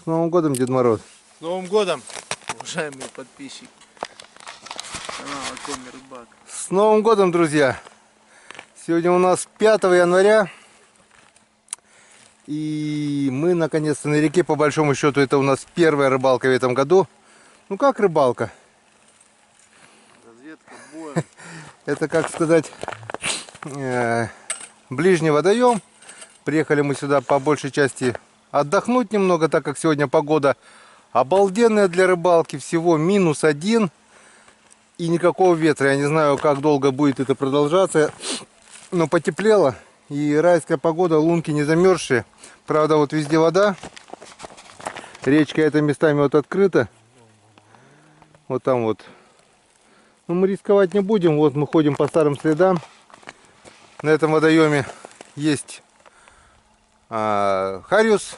С Новым годом, Дед Мороз! С Новым годом, уважаемые подписчики канала Коми Рыбак. С Новым годом, друзья! Сегодня у нас 5 января. И мы наконец-то на реке. По большому счету это у нас первая рыбалка в этом году. Ну как рыбалка? Разведка боем. Это, как сказать, ближний водоем. Приехали мы сюда по большей части отдохнуть немного, так как сегодня погода обалденная для рыбалки. Всего -1 и никакого ветра. Я не знаю, как долго будет это продолжаться, но потеплело. И райская погода, лунки не замерзшие. Правда, вот везде вода. Речка эта местами вот открыта. Вот там вот. Но мы рисковать не будем. Вот мы ходим по старым следам. На этом водоеме есть хариус,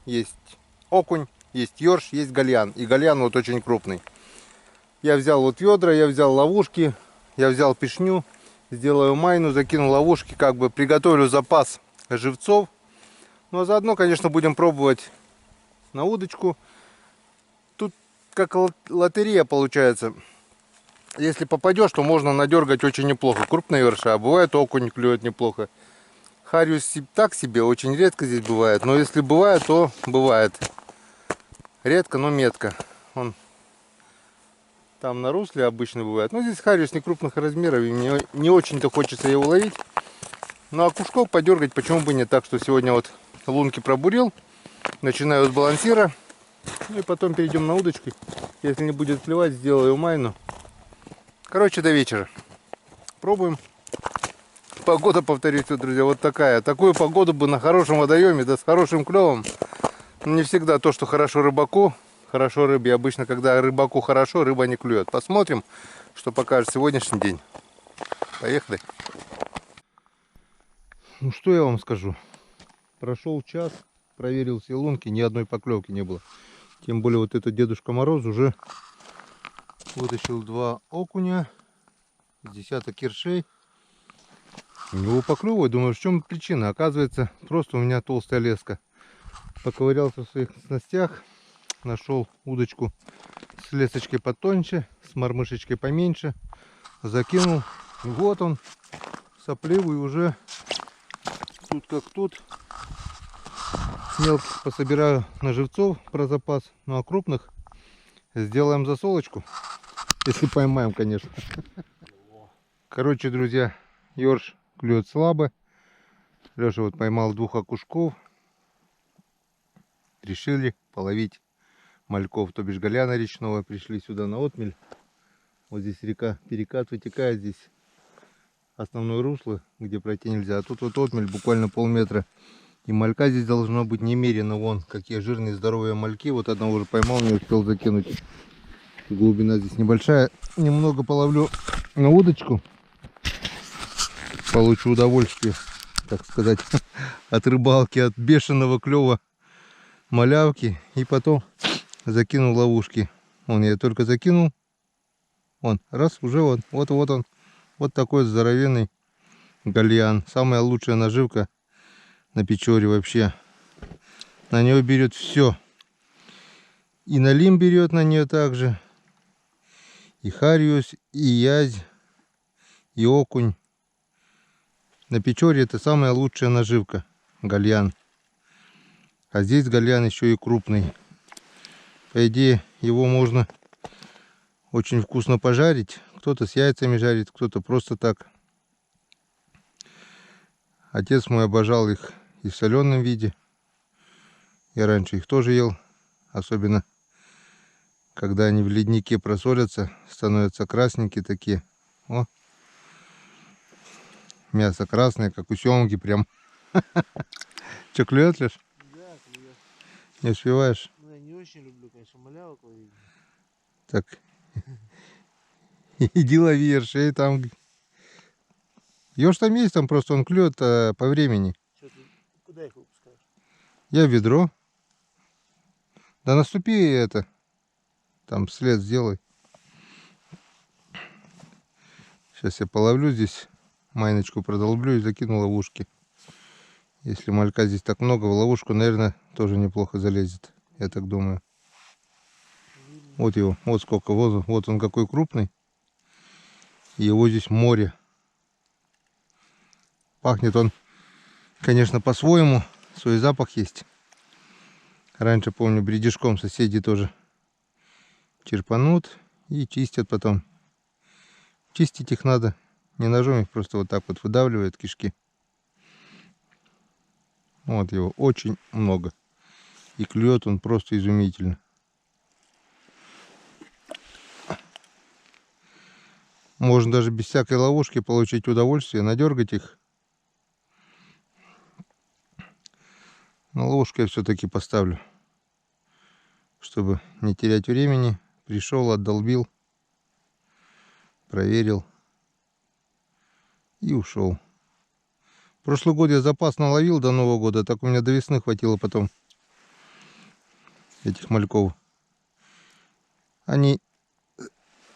есть окунь, есть ёрш, есть гальян. И гальян вот очень крупный. Я взял вот ведра, я взял ловушки, я взял пешню. Сделаю майну, закину ловушки, как бы приготовлю запас живцов. Ну а заодно, конечно, будем пробовать на удочку. Тут как лотерея получается. Если попадешь, то можно надергать очень неплохо. Крупная ерша, а бывает окунь клюет неплохо. Хариус так себе, очень редко здесь бывает. Но если бывает, то бывает. Редко, но метко. Он там на русле обычно бывает. Но здесь хариус не крупных размеров, и мне не очень-то хочется его ловить. Ну а кушков подергать почему бы нет. Так что сегодня вот лунки пробурил. Начинаю с балансира. Ну и потом перейдем на удочку. Если не будет клевать, сделаю майну. Короче, до вечера. Пробуем. Погода, повторюсь, друзья, вот такая. Такую погоду бы на хорошем водоеме, да с хорошим клевом. Не всегда то, что хорошо рыбаку, хорошо рыбе. Обычно, когда рыбаку хорошо, рыба не клюет. Посмотрим, что покажет сегодняшний день. Поехали. Ну что я вам скажу. Прошел час, проверил все лунки, ни одной поклевки не было. Тем более вот этот Дедушка Мороз уже вытащил 2 окуня, десяток ершей. У него поклевывает, думаю, в чем причина. Оказывается, просто у меня толстая леска. Поковырялся в своих снастях, нашел удочку с лесочкой потоньше, с мормышечкой поменьше, закинул. Вот он, сопливый уже, тут как тут. Мелких пособираю на живцов про запас, ну а крупных сделаем засолочку, если поймаем, конечно. Короче, друзья, ёрш клюет слабо. Леша вот поймал 2 окушков. Решили половить мальков, то бишь гальяна речного. Пришли сюда на отмель. Вот здесь река, перекат вытекает, здесь основное русло, где пройти нельзя. А тут вот отмель буквально полметра. И малька здесь должно быть немерено. Вон, какие жирные здоровые мальки. Вот одного уже поймал, не успел закинуть. Глубина здесь небольшая. Немного половлю на удочку. Получу удовольствие, так сказать, от рыбалки, от бешеного клёва малявки. И потом закину ловушки. Вон, я только закинул. Вон, раз, уже вот он. Вот такой здоровенный гальян. Самая лучшая наживка на Печоре вообще. На него берет все. И налим берет на нее также. И хариус, и язь, и окунь. На Печоре это самая лучшая наживка. Гальян. А здесь гальян еще и крупный. По идее, его можно очень вкусно пожарить. Кто-то с яйцами жарит, кто-то просто так. Отец мой обожал их и в соленом виде. Я раньше их тоже ел. Особенно, когда они в леднике просолятся, становятся красненькие такие. О! Мясо красное, как у семги прям. Че, клюет, Леш? Да, клюет. Не успеваешь? Ну, я не очень люблю, конечно, малявок ловить. Так, иди лови ершей там. Ёж там есть, там просто он клюет по времени. Что ты, куда их выпускаешь? Я в ведро. Да наступи это. Там след сделай. Сейчас я половлю здесь. Майночку продолблю и закину ловушки. Если малька здесь так много, в ловушку, наверное, тоже неплохо залезет. я так думаю. Вот его, вот сколько, вот он какой крупный. И его здесь море. Пахнет он, конечно, по-своему, свой запах есть. Раньше, помню, бредишком соседи тоже черпанут и чистят потом. Чистить их надо не ножом, их просто вот так вот выдавливают кишки. Вот его очень много. И клюет он просто изумительно. Можно даже без всякой ловушки получить удовольствие, надергать их. Но ловушку я все-таки поставлю, чтобы не терять времени. Пришел, отдолбил, проверил и ушел. Прошлый год я запас наловил до Нового года, так у меня до весны хватило потом этих мальков. Они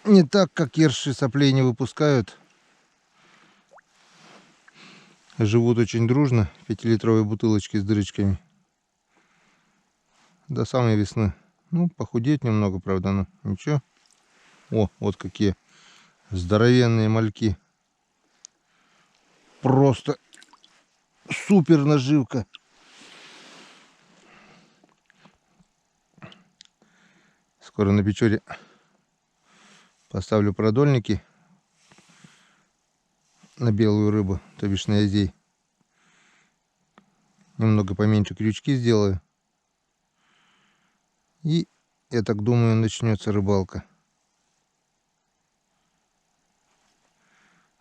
не так, как ерши, соплей не выпускают. Живут очень дружно, 5-литровые бутылочки с дырочками. До самой весны. Ну, похудеть немного, правда, но ничего. О, вот какие здоровенные мальки. Просто супер наживка. Скоро на Печоре поставлю продольники на белую рыбу, то бишь на язей. Немного поменьше крючки сделаю. И, я так думаю, начнется рыбалка.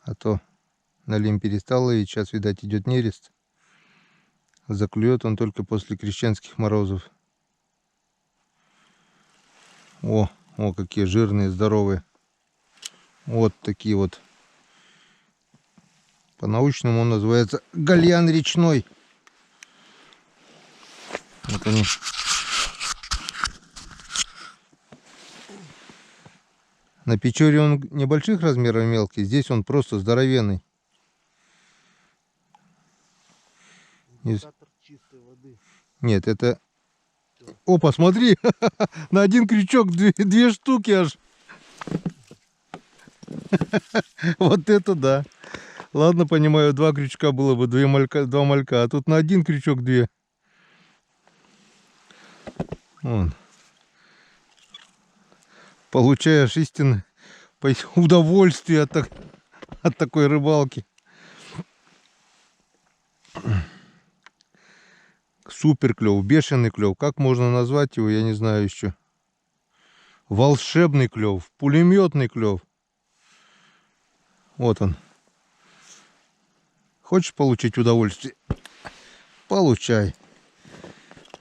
А то налим перестал ловить, сейчас, видать, идет нерест. Заклюет он только после крещенских морозов. О, какие жирные, здоровые. Вот такие вот. По-научному он называется гальян речной. Вот они. На Печоре он небольших размеров мелкий, здесь он просто здоровенный. Нет, это... О, посмотри! На один крючок две штуки аж. Вот это да. Ладно, понимаю, 2 крючка было бы, 2 малька, а тут на один крючок 2. Вон. Получаешь истинное удовольствие от такой рыбалки. Супер клев, бешеный клев. Как можно назвать его, я не знаю еще. Волшебный клев, пулеметный клев. Вот он. Хочешь получить удовольствие? Получай.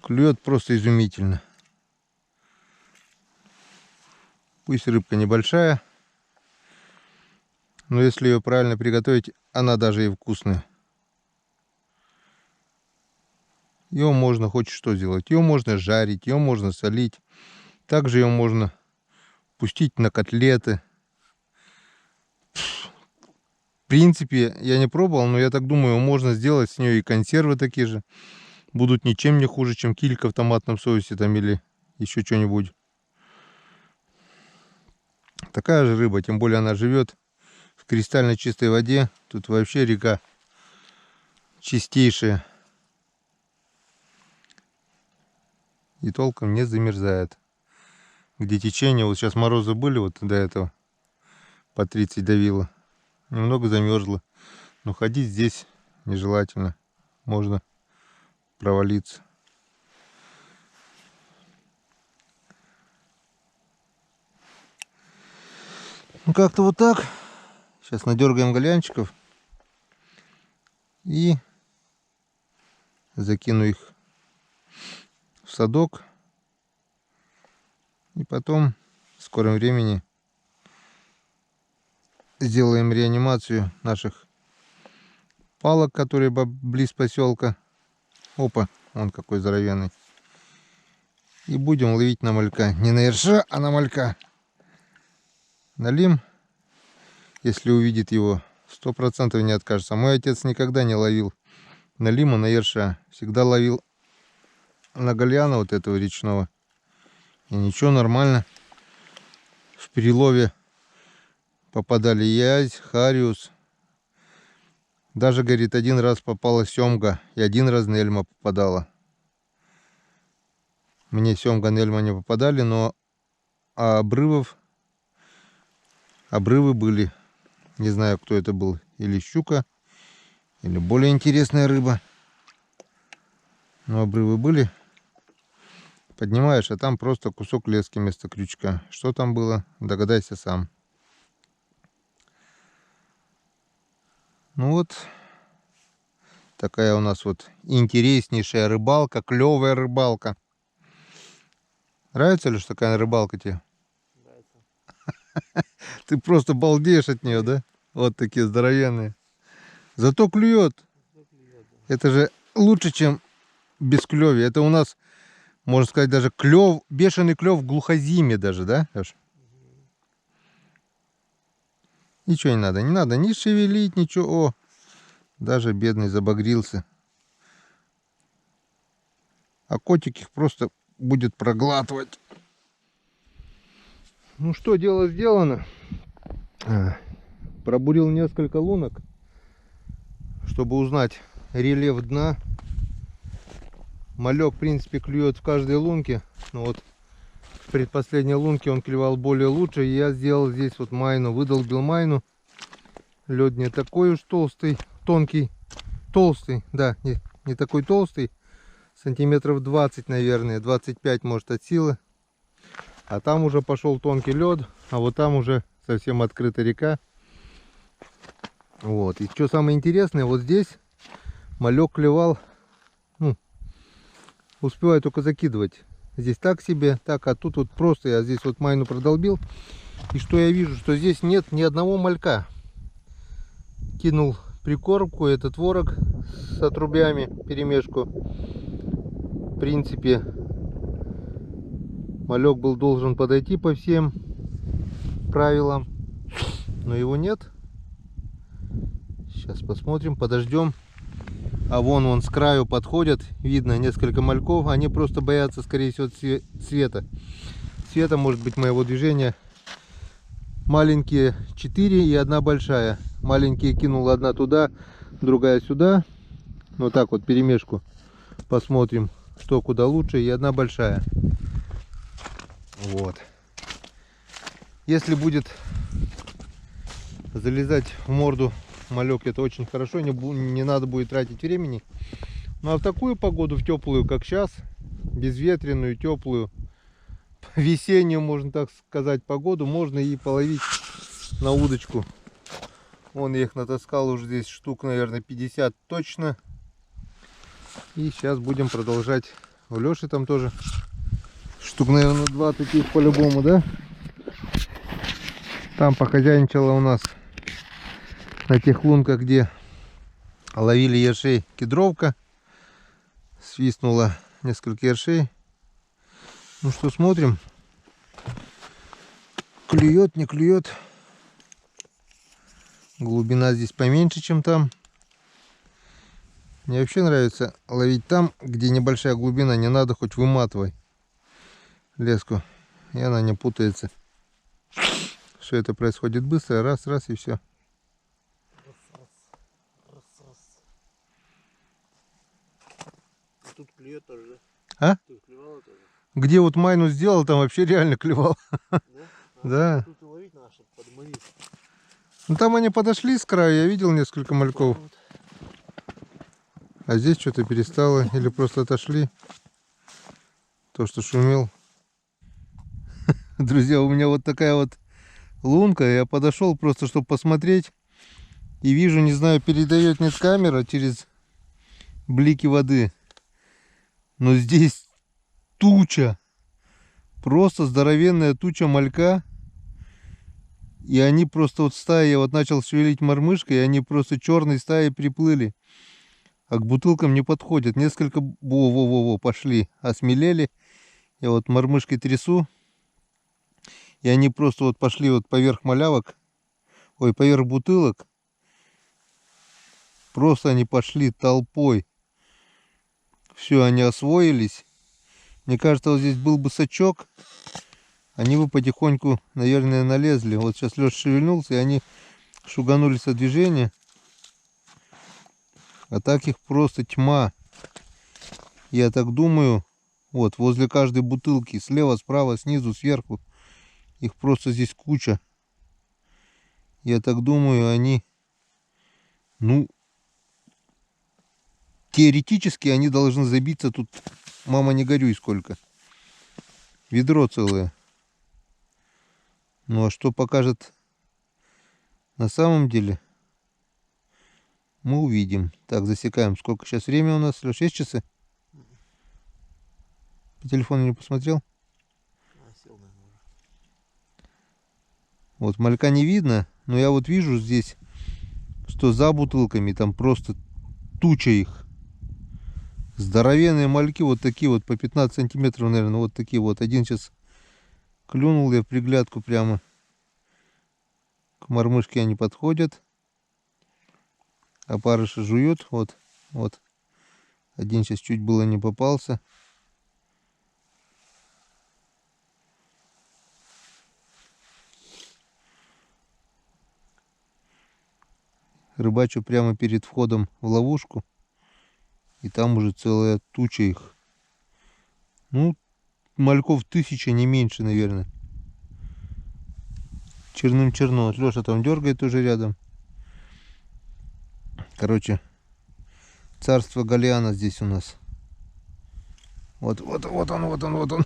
Клюет просто изумительно. Пусть рыбка небольшая, но если ее правильно приготовить, она даже и вкусная. Ее можно хоть что сделать. Ее можно жарить, ее можно солить. Также ее можно пустить на котлеты. В принципе, я не пробовал, но я так думаю, можно сделать с нее и консервы такие же. Будут ничем не хуже, чем килька в томатном соусе там или еще что-нибудь. Такая же рыба, тем более она живет в кристально чистой воде. Тут вообще река чистейшая. И толком не замерзает. Где течение, вот сейчас морозы были, вот до этого по 30 давило. Немного замерзло. Но ходить здесь нежелательно. Можно провалиться. Ну как-то вот так. Сейчас надергаем гальянчиков. И закину их в садок. И потом в скором времени сделаем реанимацию наших палок, которые близ поселка. Опа, он какой здоровенный. И будем ловить на малька. Не на ерша, а на малька. Налим, если увидит его, 100% не откажется. Мой отец никогда не ловил на лима, на ерша. Всегда ловил на гальяна вот этого речного. И ничего, нормально. В перелове попадали язь, хариус. Даже, говорит, один раз попала семга. И один раз нельма попадала. Мне семга, нельма не попадали, но обрывы были. Не знаю, кто это был. Или щука, или более интересная рыба. Но обрывы были. Поднимаешь, а там просто кусок лески вместо крючка. Что там было, догадайся сам. Ну вот, такая у нас вот интереснейшая рыбалка, клевая рыбалка. Нравится ли, что такая рыбалка тебе? Нравится. Ты просто балдеешь от нее, да? Вот такие здоровенные. Зато клюет. Это же лучше, чем без клёви. Это у нас, можно сказать, даже клев, бешеный клев в глухозиме даже, да, Леш? Ничего не надо. Не надо ни шевелить, ничего. О, даже бедный забагрился. А котик их просто будет проглатывать. Ну что, дело сделано. Пробурил несколько лунок, чтобы узнать рельеф дна. Малек, в принципе, клюет в каждой лунке. Но вот в предпоследней лунке он клевал более лучше. И я сделал здесь вот майну, выдолбил майну. Лед не такой уж толстый, тонкий, толстый, да, не такой толстый. Сантиметров 20, наверное, 25 может от силы. А там уже пошел тонкий лед, а вот там уже совсем открытая река. Вот. И что самое интересное, вот здесь малек клевал, ну, успеваю только закидывать. Здесь так себе, так, а тут вот просто я здесь вот майну продолбил. И что я вижу, что здесь нет ни одного малька. Кинул прикормку, этот творог с отрубями, перемешку. В принципе, малек был должен подойти по всем правилам, но его нет. Сейчас посмотрим, подождем. А вон с краю подходят, видно несколько мальков. Они просто боятся, скорее всего, света. Света, может быть, моего движения. Маленькие 4 и одна большая. Маленькие кинул, одна туда, другая сюда. Вот так вот перемешку. Посмотрим, что куда лучше. И одна большая. Вот. Если будет залезать в морду малек, это очень хорошо. Не надо будет тратить времени. Ну а в такую погоду, в теплую, как сейчас, безветренную, теплую, весеннюю, можно так сказать, погоду, можно и половить на удочку. Вон я их натаскал уже здесь штук, наверное, 50 точно. И сейчас будем продолжать. У Леши там тоже штук, наверное, 2 таких по-любому, да? Там похозяйничала у нас на тех лунках, где ловили ершей, кедровка. Свистнула несколько ершей. Ну что, смотрим. Клюет, не клюет. Глубина здесь поменьше, чем там. Мне вообще нравится ловить там, где небольшая глубина. Не надо, хоть выматывай леску, и она не путается. Все это происходит быстро. Раз, раз, и все. Тут клюет тоже, А? Тут клевало тоже. Где вот майну сделал, там вообще реально клевал. Да? Да. Тут ловить надо, чтобы подмылить. Ну там они подошли с краю, я видел несколько мальков. А здесь что-то перестало. Или просто отошли. То, что шумел. Друзья, у меня вот такая вот лунка. Я подошел просто, чтобы посмотреть. И вижу, не знаю, передает нет камера через блики воды. Но здесь туча. Просто здоровенная туча малька. И они просто вот стаи, я вот начал шевелить мормышкой, и они просто черной стаей приплыли. А к бутылкам не подходят. Несколько во-во-во пошли, осмелели. Я вот мормышкой трясу. И они просто вот пошли вот поверх малявок. Ой, поверх бутылок. Просто они пошли толпой. Все, они освоились. Мне кажется, вот здесь был бы сачок, они бы потихоньку, наверное, налезли. Вот сейчас Леша шевельнулся, и они шуганулись от движения. А так их просто тьма. Я так думаю, вот возле каждой бутылки, слева, справа, снизу, сверху, их просто здесь куча. Я так думаю, они, ну, теоретически они должны забиться тут, мама, не горюй сколько. Ведро целое. Ну а что покажет на самом деле, мы увидим. Так, засекаем. Сколько сейчас время у нас? 6 часов? По телефону не посмотрел? Вот малька не видно, но я вот вижу здесь, что за бутылками там просто туча их. Здоровенные мальки, вот такие вот, по 15 сантиметров, наверное, вот такие вот. Один сейчас клюнул я в приглядку прямо. К мормышке они подходят. Опарыши жуют, вот, вот. Один сейчас чуть было не попался. Рыбачу прямо перед входом в ловушку. И там уже целая туча их. Ну, мальков 1000, не меньше, наверное. Черным черно. Леша там дергает уже рядом. Короче, царство Галиана здесь у нас. Вот он.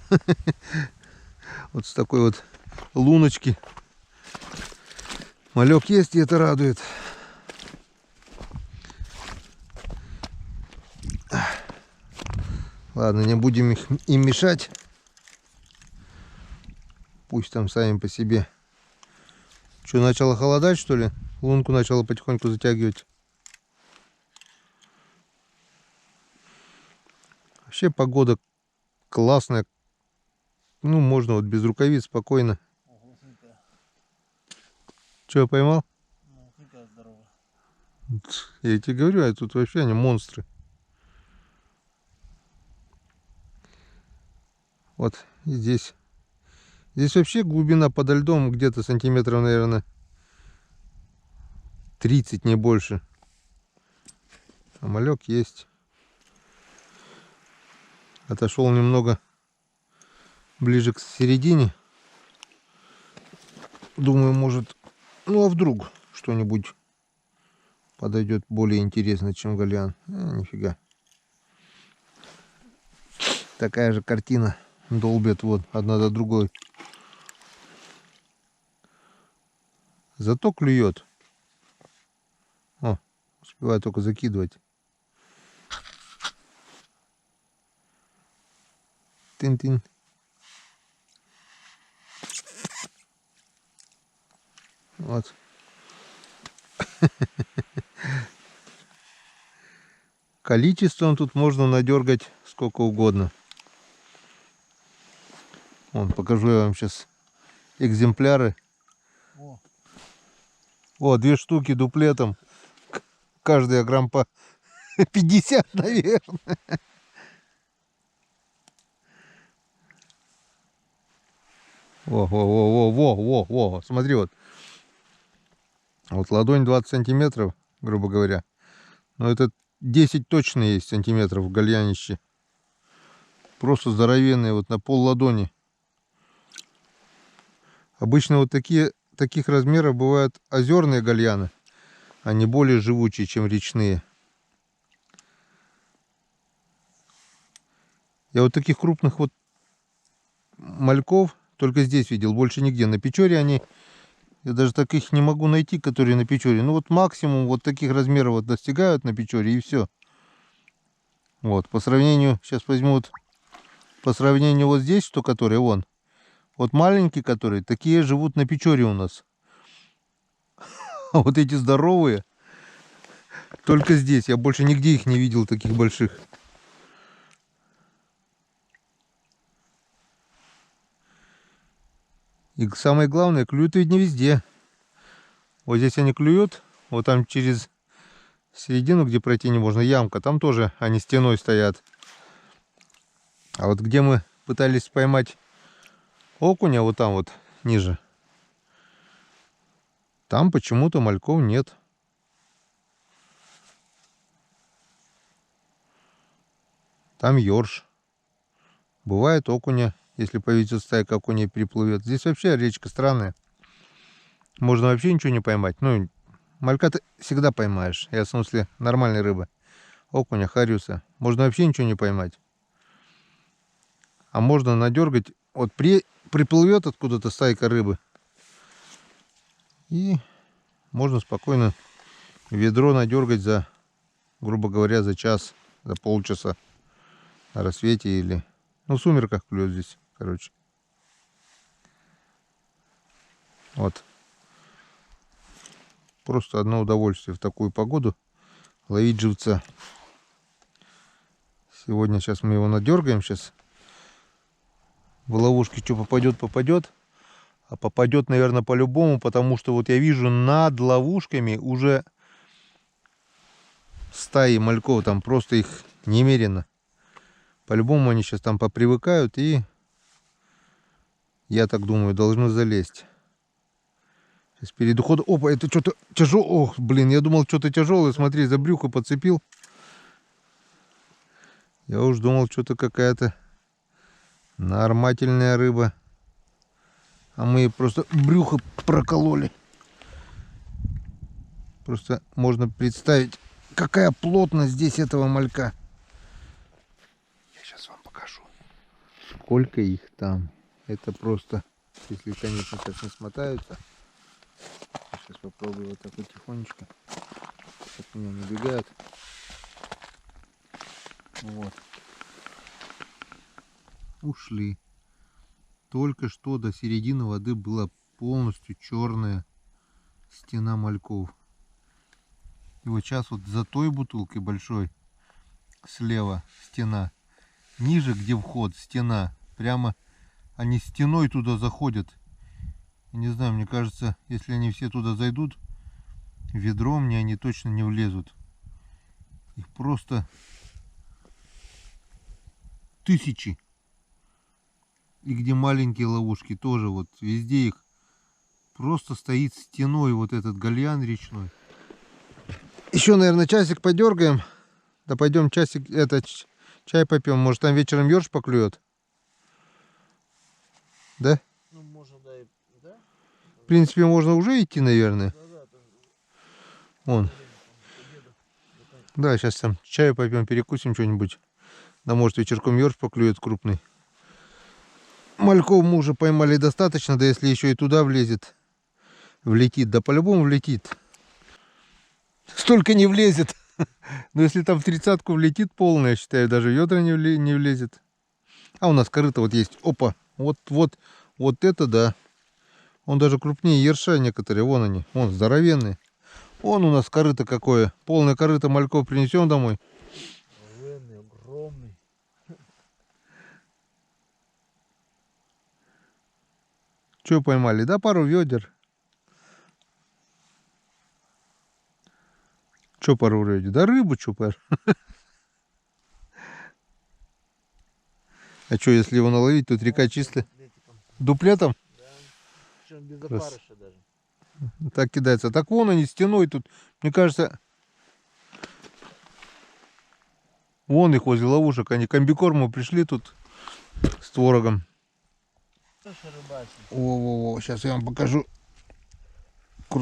Вот с такой вот луночки. Малек есть, и это радует. Ладно, не будем им мешать. Пусть там сами по себе. Что, начало холодать, что ли? Лунку начало потихоньку затягивать. Вообще погода классная. Ну, можно вот без рукавиц спокойно. Что, поймал? Я тебе говорю, а тут вообще они монстры. Вот и здесь. Здесь вообще глубина подо льдом где-то сантиметров, наверное, 30, не больше. А малек есть. Отошел немного ближе к середине. Думаю, может, ну а вдруг что-нибудь подойдет более интересно, чем Галиан. Нифига. Такая же картина. Долбят вот одна за другой. Зато клюет. О, успеваю только закидывать. Тын-тын. Вот. Количеством тут можно надергать сколько угодно. Вон, покажу я вам сейчас экземпляры. О, 2 штуки дуплетом. Каждая грамм по 50, наверное. Во. Смотри, вот. Вот ладонь 20 сантиметров, грубо говоря. Но это 10 точно есть сантиметров в гальянище. Просто здоровенные, вот на пол ладони. Обычно вот таких размеров бывают озерные гальяны. Они более живучие, чем речные. Я вот таких крупных вот мальков только здесь видел, больше нигде. На Печоре они, я даже так их не могу найти, которые на Печоре. Ну вот максимум вот таких размеров вот достигают на Печоре, и все. Вот, по сравнению, сейчас возьму вот, по сравнению вот здесь, что которые, вон. Вот маленькие, которые, такие живут на Печоре у нас. А вот эти здоровые, только здесь. Я больше нигде их не видел, таких больших. И самое главное, клюют ведь не везде. Вот здесь они клюют, вот там через середину, где пройти не можно, ямка, там тоже они стеной стоят. А вот где мы пытались поймать окуня вот там вот ниже. Там почему-то мальков нет. Там ёрш. Бывает окуня, если повезет стайка окуней приплывет. Здесь вообще речка странная. Можно вообще ничего не поймать. Ну, малька ты всегда поймаешь. Я в смысле нормальной рыбы. Окуня, хариуса. Можно вообще ничего не поймать. А можно надергать. Вот приплывет откуда-то стайка рыбы. И можно спокойно ведро надергать за, грубо говоря, за час, за полчаса. На рассвете или... Ну, в сумерках клюет здесь, короче. Вот. Просто одно удовольствие в такую погоду ловить живца. Сегодня сейчас мы его надергаем. Сейчас в ловушке что попадет, попадет. А попадет, наверное, по-любому, потому что вот я вижу над ловушками уже стаи мальков. Там просто их немерено. По-любому они сейчас там попривыкают и, я так думаю, должны залезть. Сейчас перед уходом... Опа, это что-то тяжелое. Ох, блин, я думал, что-то тяжелое. Смотри, за брюхо подцепил. Я уж думал, что-то какая-то нормательная рыба. А мы просто брюхо прокололи. Просто можно представить, какая плотность здесь этого малька. Я сейчас вам покажу. Сколько их там. Это просто, если, конечно, сейчас не смотаются. Сейчас попробую вот так вот тихонечко. От меня не убегают. Вот. Ушли. Только что до середины воды была полностью черная стена мальков. И вот сейчас вот за той бутылкой большой слева стена. Ниже, где вход, стена. Прямо они стеной туда заходят. Я не знаю, мне кажется, если они все туда зайдут, ведром мне они точно не влезут. Их просто тысячи. И где маленькие ловушки тоже, вот везде их просто стоит стеной вот этот гальян речной. Еще, наверное, часик подергаем. Да пойдем часик, чай попьем. Может, там вечером ёрш поклюет? Да? Ну, можно, да, и... Да? В принципе, можно уже идти, наверное. Да, Вон. Да, сейчас там чаю попьем, перекусим что-нибудь. Да, может, вечерком ёрш поклюет крупный. Мальков мы уже поймали достаточно, да если еще и туда влезет, влетит, да по-любому влетит. Столько не влезет. Но если там в 30-ку влетит полная, я считаю, даже ведра не влезет. А у нас корыто вот есть. Опа, вот это да. Он даже крупнее ерша некоторые. Вон они, вон здоровенные. Вон у нас корыто какое. Полное корыто мальков принесем домой. Здоровенный, огромный. Что поймали? Да, пару ведер. Что пару ведер? Да рыбу что пару. А что, если его наловить, тут река чистая? Дуплетом? Да, причем без опарыша даже. Так кидается. Так вон они стеной тут. Мне кажется, вон их возле ловушек. Они комбикорму пришли тут с творогом. Во-во-во, сейчас я вам покажу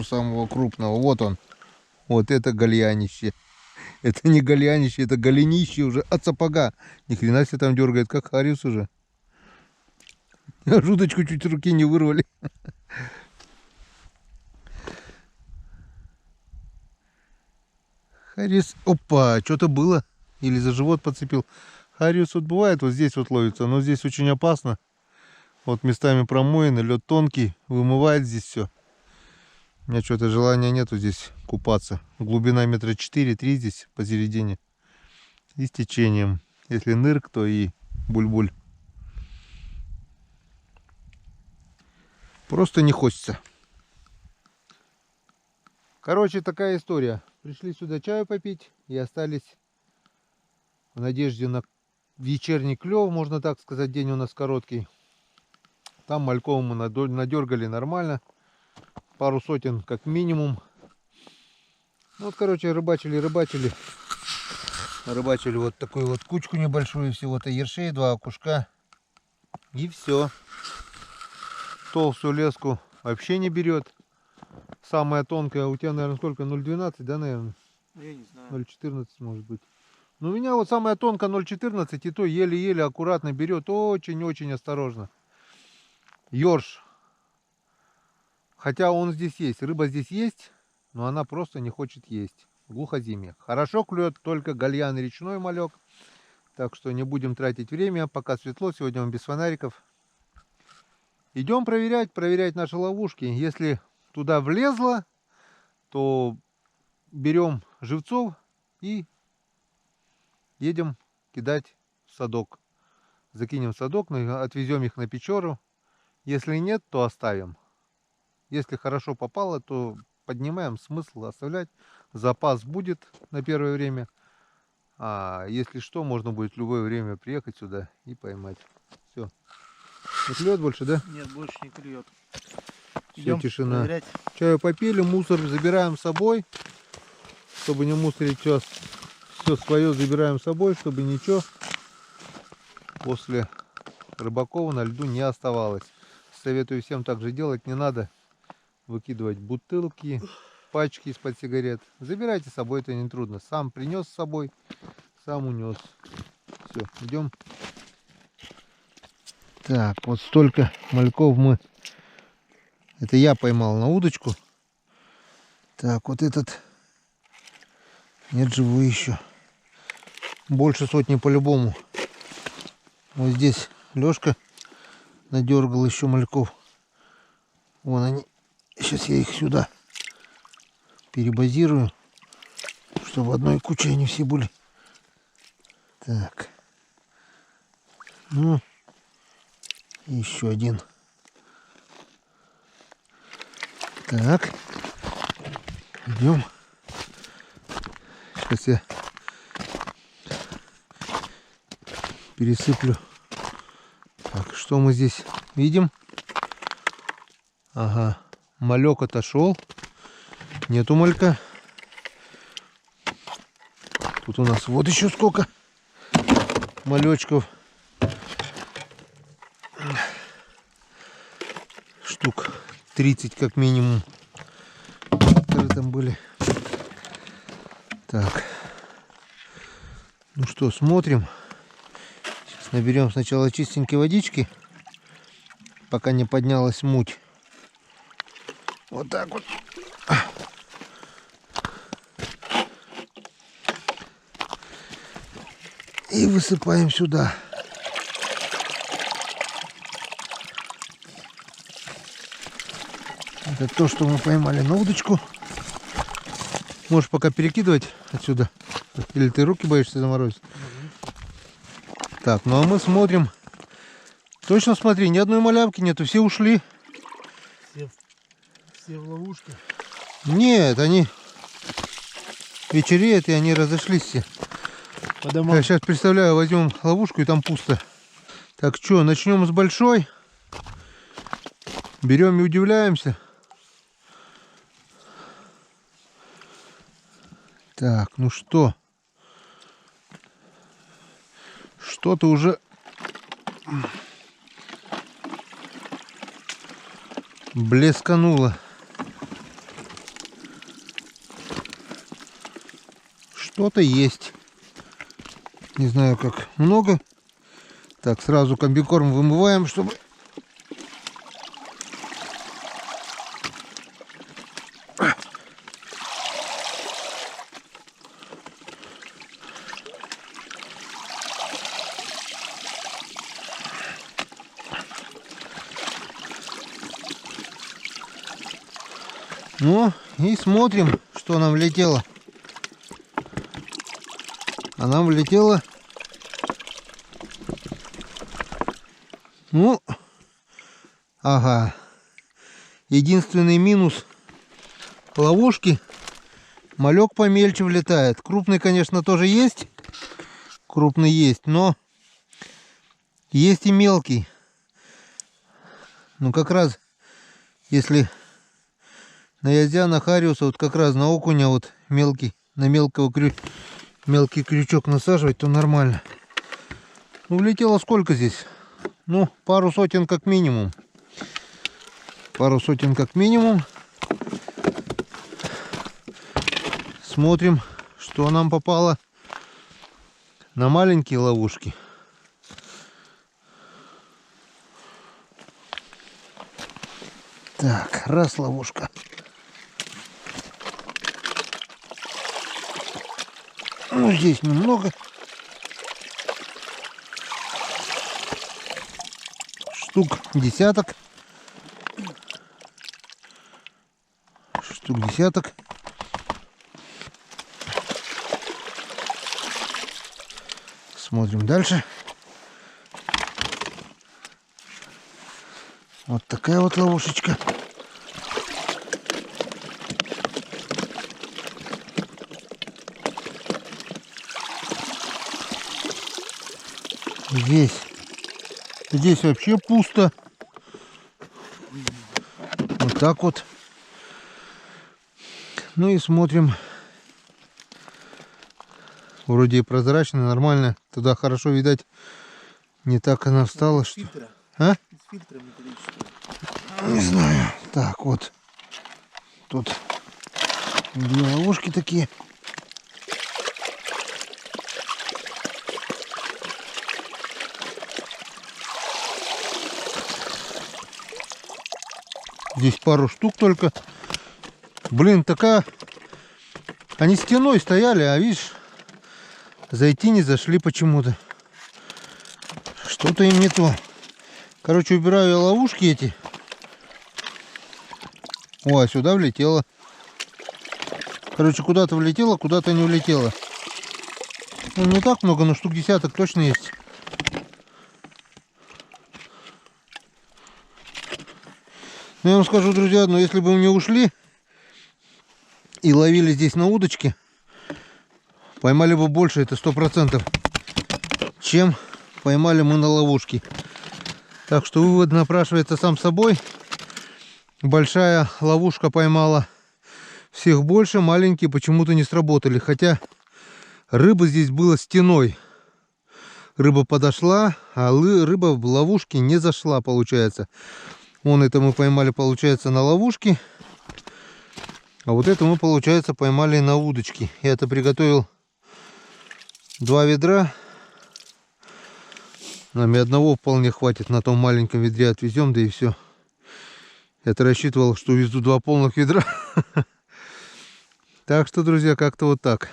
самого крупного. Вот он. Вот это гальянище. Это не гальянище, это голенище уже от сапога. Ни хрена себе там дергает, как хариус уже. Жудочку чуть руки не вырвали. Хариус, опа, что-то было. Или за живот подцепил. Хариус вот бывает, вот здесь вот ловится, но здесь очень опасно. Вот местами промоины, лед тонкий, вымывает здесь все. У меня что-то желания нету здесь купаться. Глубина метра 4-3 здесь посередине. И с течением. Если нырк, то и буль-буль. Просто не хочется. Короче, такая история. Пришли сюда чаю попить и остались в надежде на вечерний клев, можно так сказать, день у нас короткий. Там мальков мы надергали нормально. Пару сотен как минимум. Ну, вот, короче, рыбачили. Рыбачили вот такую вот кучку небольшую всего-то ершей, 2 окушка. И все. Толстую леску вообще не берет. Самая тонкая у тебя, наверное, сколько? 0,12, да, наверное? Я не знаю. 0,14 может быть. Но у меня вот самая тонкая 0,14, и то еле-еле аккуратно берет. Очень-очень осторожно. Ёрш. Хотя он здесь есть. Рыба здесь есть, но она просто не хочет есть. Глухозимье. Хорошо клюет только гальян и речной малек. Так что не будем тратить время. Пока светло. Сегодня он без фонариков. Идем проверять наши ловушки. Если туда влезло, то берем живцов и едем кидать в садок. Закинем в садок, отвезем их на Печору. Если нет, то оставим. Если хорошо попало, то поднимаем. Смысл оставлять. Запас будет на первое время. А если что, можно будет в любое время приехать сюда и поймать. Все. Не клюет больше, да? Нет, больше не клюет. Все, тишина. Проверять. Чаю попили, мусор забираем с собой. Чтобы не мусорить все свое забираем с собой, чтобы ничего после рыбаков на льду не оставалось. Советую всем так же делать. Не надо выкидывать бутылки, пачки из-под сигарет. Забирайте с собой, это не трудно. Сам принес с собой, сам унес. Все, идем. Так, вот столько мальков мы... Это я поймал на удочку. Так, вот этот... Нет, живой еще. Больше сотни по-любому. Вот здесь Лешка надергал еще мальков. Вон они. Сейчас я их сюда перебазирую, чтобы одной кучей они все были. Так. Ну, еще один. Так. Идем. Сейчас я пересыплю. Так, что мы здесь видим? Ага. Малек отошел. Нету малька. Тут у нас вот еще сколько малечков. Штук 30 как минимум. Которые там были. Так. Ну что, смотрим. Сейчас наберем сначала чистенькой водички, пока не поднялась муть. Вот так вот. И высыпаем сюда. Это то, что мы поймали на удочку. Можешь пока перекидывать отсюда. Или ты руки боишься заморозить? Так, ну а мы смотрим. Точно смотри, ни одной малявки нету, все ушли. Все в ловушке. Нет, они вечереют, и они разошлись все. По домам. Я сейчас представляю, возьмем ловушку, и там пусто. Так, что, начнем с большой. Берем и удивляемся. Так, ну что? Что-то уже блескануло. Что-то есть. Не знаю, как много. Так, сразу комбикорм вымываем, чтобы... Ну, и смотрим, что нам влетело. А нам влетело... Ну, ага. Единственный минус ловушки. Малек помельче влетает. Крупный, конечно, тоже есть. Крупный есть, но Есть и мелкий. Ну как раз, если на язя, на хариуса, вот как раз на окуня вот мелкий, на мелкий крючок насаживать, то нормально. Ну, влетело сколько здесь? Ну, пару сотен как минимум. Пару сотен как минимум. Смотрим, что нам попало на маленькие ловушки. Так, раз ловушка. Ну, здесь немного. Штук десяток. Штук десяток. Смотрим дальше. Вот такая вот ловушечка. Здесь вообще пусто. Вот так вот. Ну и смотрим. Вроде и прозрачно, нормально. Туда хорошо, видать, не так она встала, что... А? С фильтром металлическим. Не знаю. Так, вот. Тут две ловушки такие. Здесь пару штук только. Блин, такая... Они стеной стояли, а видишь, зайти не зашли почему-то. Что-то им не то. Короче, убираю я ловушки эти. О, а сюда влетело. Короче, куда-то влетело, куда-то не улетело. Ну, не так много, но штук десяток точно есть. Ну, я вам скажу, друзья, но если бы мы не ушли и ловили здесь на удочке, поймали бы больше, это 100%, чем поймали мы на ловушке. Так что вывод напрашивается сам собой. Большая ловушка поймала всех больше, маленькие почему-то не сработали. Хотя рыба здесь была стеной. Рыба подошла, а рыба в ловушке не зашла, получается. Вон это мы поймали, получается, на ловушке. А вот это мы, получается, поймали на удочке. Я это приготовил 2 ведра. Нам и одного вполне хватит. На том маленьком ведре отвезем, да и все. Я-то рассчитывал, что увезу 2 полных ведра. Так что, друзья, как-то вот так.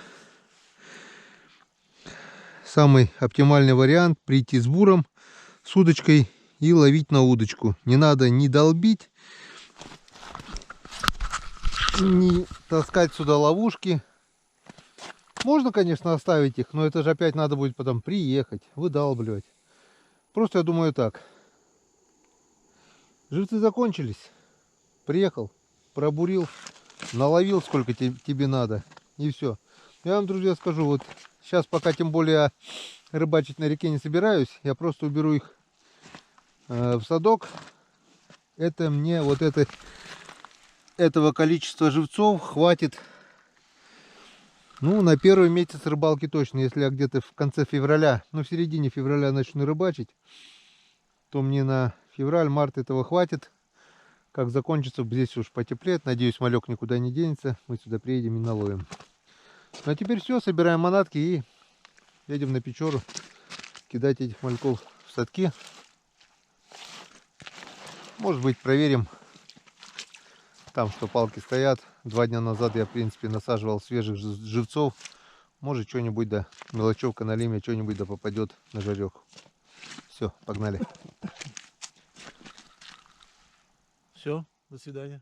Самый оптимальный вариант — прийти с буром, с удочкой и ловить на удочку. Не надо ни долбить, ни таскать сюда ловушки. Можно, конечно, оставить их, но это же опять надо будет потом приехать, выдалбливать. Просто я думаю так. Живцы закончились. Приехал, пробурил, наловил сколько тебе надо. И все. Я вам, друзья, скажу, вот сейчас пока тем более рыбачить на реке не собираюсь. Я просто уберу их в садок. Это мне вот этого количества живцов хватит, ну, на первый месяц рыбалки точно. Если я где-то в конце февраля, ну, в середине февраля начну рыбачить, то мне на февраль-март этого хватит. Как закончится, здесь уж потеплеет. Надеюсь, малек никуда не денется. Мы сюда приедем и наловим. Ну, а теперь все, собираем манатки и едем на Печору кидать этих мальков в садки. Может быть, проверим там, что палки стоят. 2 дня назад я, в принципе, насаживал свежих живцов. Может, что-нибудь, да, мелочевка на лиме, что-нибудь да попадет на жарек. Все, погнали. Все, до свидания.